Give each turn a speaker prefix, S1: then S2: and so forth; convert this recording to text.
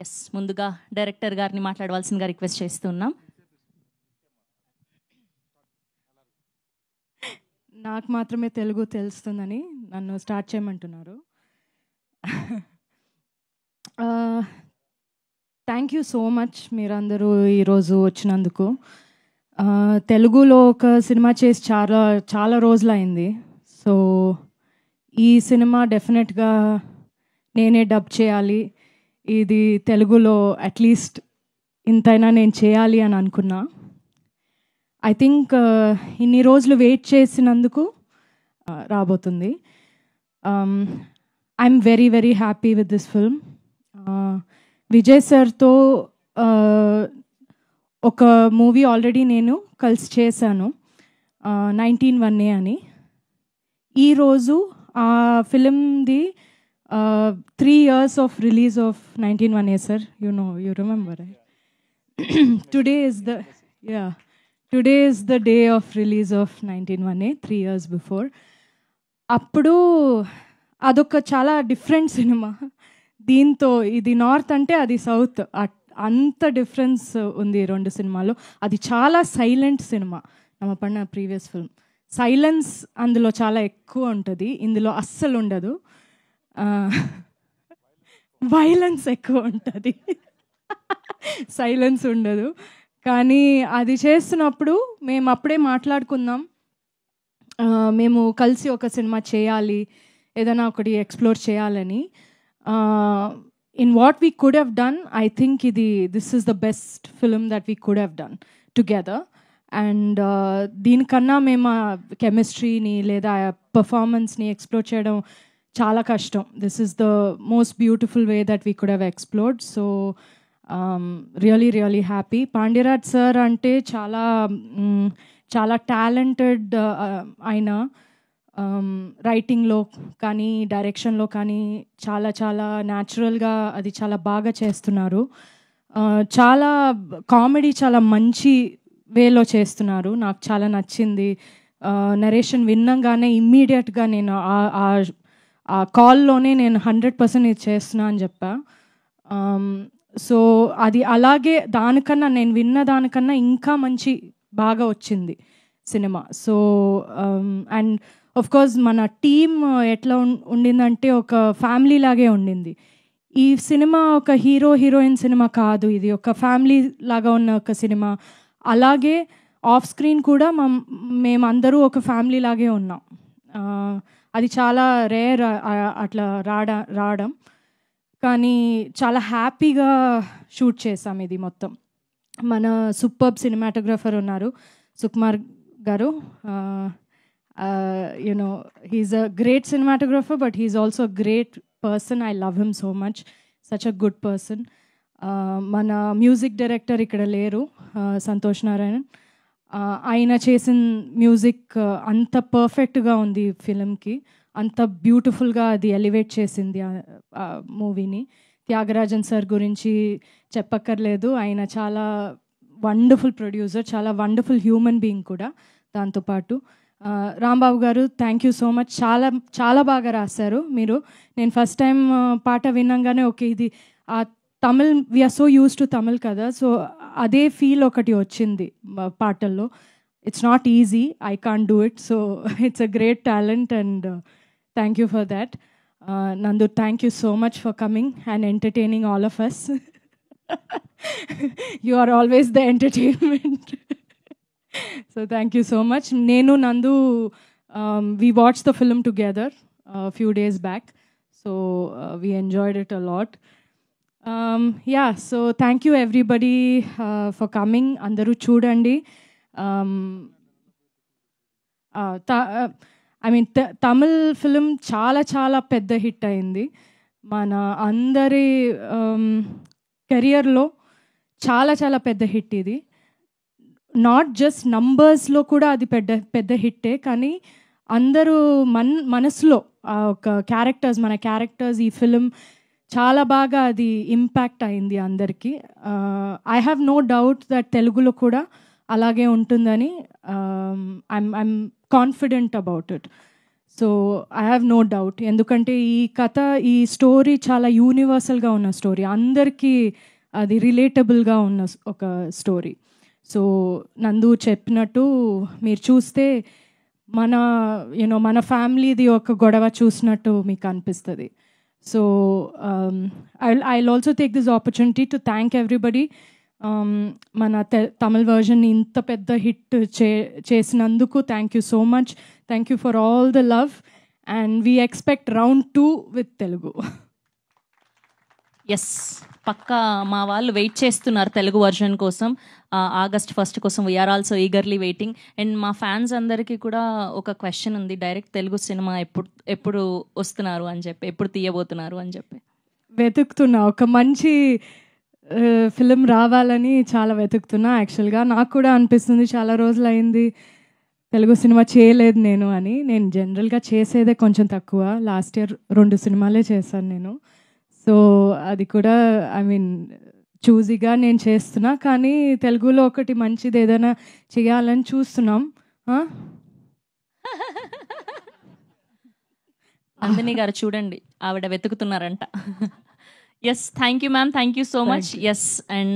S1: Yes, ముందుగా director గారిని మాట్లాడవలసిందిగా రిక్వెస్ట్ చేస్తున్నాం.
S2: నాకు మాత్రమే తెలుగు తెలుస్తుందని నన్ను స్టార్ట్ చేయమంటున్నారు. థ్యాంక్ యూ సో మచ్ మీరందరూ ఈరోజు వచ్చినందుకు. తెలుగులో ఒక సినిమా చేసి చాలా చాలా రోజులైంది. సో ఈ సినిమా డెఫినెట్గా నేనే డబ్ చేయాలి, ఇది తెలుగులో అట్లీస్ట్ ఇంతైనా నేను చేయాలి అని అనుకున్నా. ఐ థింక్ ఇన్ని రోజులు వెయిట్ చేసినందుకు రాబోతుంది. I'm very very happy with this film. Vijay సార్తో ఒక మూవీ ఆల్రెడీ నేను కలిసి చేశాను, 19-1 అని. ఈరోజు ఆ ఫిలింది 3 years of release of 19-1 sir. You remember, right? Today is the day of release of 19-1, 3 years before. అప్పుడు అదొక చాలా డిఫరెంట్ సినిమా. దీంతో ఇది నార్త్ అంటే అది సౌత్, అంత డిఫరెన్స్ ఉంది రెండు సినిమాలో. అది చాలా సైలెంట్ సినిమా. నమ్మ పడిన ప్రీవియస్ ఫిల్మ్ సైలెన్స్ అందులో చాలా ఎక్కువ ఉంటుంది, ఇందులో అస్సలు ఉండదు. వైలెన్స్ ఎక్కువ ఉంటుంది, సైలెన్స్ ఉండదు. కానీ అది చేస్తున్నప్పుడు మేము అప్పుడే మాట్లాడుకుందాం, మేము కలిసి ఒక సినిమా చేయాలి, ఏదైనా ఒకటి ఎక్స్ప్లోర్ చేయాలని. In what we could have done, I think this is the best film that we could have done together. And దీనికన్నా మేము కెమిస్ట్రీని లేదా పర్ఫార్మెన్స్ని ఎక్స్ప్లోర్ చేయడం చాలా కష్టం. This is the most beautiful way that we could have explored. So really really happy. Pandiraj sir అంటే చాలా చాలా talented ఆయన. రైటింగ్లో కానీ డైరెక్షన్లో కానీ చాలా చాలా న్యాచురల్గా అది చాలా బాగా చేస్తున్నారు. చాలా కామెడీ చాలా మంచి వేలో చేస్తున్నారు, నాకు చాలా నచ్చింది. నరేషన్ విన్నంగానే ఇమ్మీడియట్గా నేను ఆ కాల్లోనే నేను 100% ఇది చేస్తున్నా అని చెప్పా. సో అది అలాగే దానికన్నా నేను విన్న దానికన్నా ఇంకా మంచి బాగా వచ్చింది cinema. So and of course మన టీమ్ ఎట్లా ఉండిందంటే ఒక ఫ్యామిలీ లాగే ఉండింది. ఈ సినిమా ఒక హీరో హీరోయిన్ సినిమా కాదు, ఇది ఒక ఫ్యామిలీ లాగా ఉన్న ఒక సినిమా. అలాగే ఆఫ్ స్క్రీన్ కూడా మేమందరూ ఒక ఫ్యామిలీ లాగే ఉన్నాం. అది చాలా రేర్ అట్లా రావడం, కానీ చాలా హ్యాపీగా షూట్ చేసాం ఇది మొత్తం. మన సూపర్బ్ సినిమాటోగ్రఫర్ ఉన్నారు Sukumar garu. He is a great cinematographer, but he is also a great person. I love him so much, such a good person. మన మ్యూజిక్ డైరెక్టర్ ఇక్కడ లేరు, సంతోష్ నారాయణన్. ఆయన చేసిన మ్యూజిక్ అంత పర్ఫెక్ట్గా ఉంది ఫిలింకి, అంత బ్యూటిఫుల్గా అది ఎలివేట్ చేసింది మూవీని. త్యాగరాజన్ సార్ గురించి చెప్పక్కర్లేదు, ఆయన చాలా వండర్ఫుల్ ప్రొడ్యూసర్, చాలా వండర్ఫుల్ హ్యూమన్ బీయింగ్ కూడా. దాంతోపాటు రాంబాబు గారు, థ్యాంక్ యూ సో మచ్. చాలా చాలా బాగా రాశారు మీరు. నేను ఫస్ట్ టైం పాట విన్నాగానే ఓకే ఇది Tamil, we're so use to Tamil కదా, సో అదే ఫీల్ ఒకటి వచ్చింది పాటల్లో. It's not easy, I can't do it, so it's a great talent and thank you for that. Nandu, thank you so much for coming and entertaining all of us. You are always the entertainment. So thank you so much. Nenu, Nandu, we watched the film together a few days back, so we enjoyed it a lot. So thank you everybody for coming. Andaru chudandi. I mean Tamil film చాలా చాలా పెద్ద hit అయింది. మన అందరి కెరియర్లో చాలా చాలా పెద్ద హిట్ ఇది. నాట్ జస్ట్ నంబర్స్లో కూడా అది పెద్ద హిట్టే, కానీ అందరూ మనసులో ఒక మన క్యారెక్టర్స్ ఈ ఫిలిం చాలా బాగా అది ఇంపాక్ట్ అయింది అందరికీ. I have no doubt that తెలుగులో కూడా అలాగే ఉంటుందని I'm confident about it. So I have no doubt, ఎందుకంటే ఈ కథ, ఈ స్టోరీ చాలా యూనివర్సల్గా ఉన్న స్టోరీ, అందరికీ అది రిలేటబుల్గా ఉన్న ఒక స్టోరీ. సో నందు చెప్పినట్టు మీరు చూస్తే మన ఫ్యామిలీది ఒక గొడవ చూసినట్టు మీకు అనిపిస్తుంది. So I'll also take this opportunity to thank everybody. మన తమిళ్ వర్జన్ ఇంత పెద్ద హిట్ చేసినందుకు thank you so much. Thank you for all the love and we expect round 2 with Telugu.
S1: Yes, పక్కా మా వాళ్ళు వెయిట్ చేస్తున్నారు తెలుగు వర్జన్ కోసం. August 1 కోసం we are also eagerly waiting. And మా ఫ్యాన్స్ అందరికీ కూడా ఒక క్వశ్చన్ ఉంది, డైరెక్ట్ తెలుగు సినిమా ఎప్పుడు వస్తున్నారు అని చెప్పి, ఎప్పుడు తీయబోతున్నారు అని చెప్పి
S2: వెతుకుతున్నా. ఒక మంచి ఫిలిం రావాలని చాలా వెతుకుతున్నా. యాక్చువల్గా నాకు కూడా అనిపిస్తుంది, చాలా రోజులు అయింది తెలుగు సినిమా చేయలేదు నేను అని. నేను జనరల్గా చేసేదే కొంచెం తక్కువ. లాస్ట్ ఇయర్ 2 సినిమాలే చేశాను నేను. సో అది కూడా ఐ మీన్ చూజీగా నేను చేస్తున్నా, కానీ తెలుగులో ఒకటి మంచిది ఏదైనా చేయాలని చూస్తున్నాం.
S1: నందిని గారు చూడండి, ఆవిడ వెతుకుతున్నారంట. Yes, thank you ma'am, thank you so much. Yes, and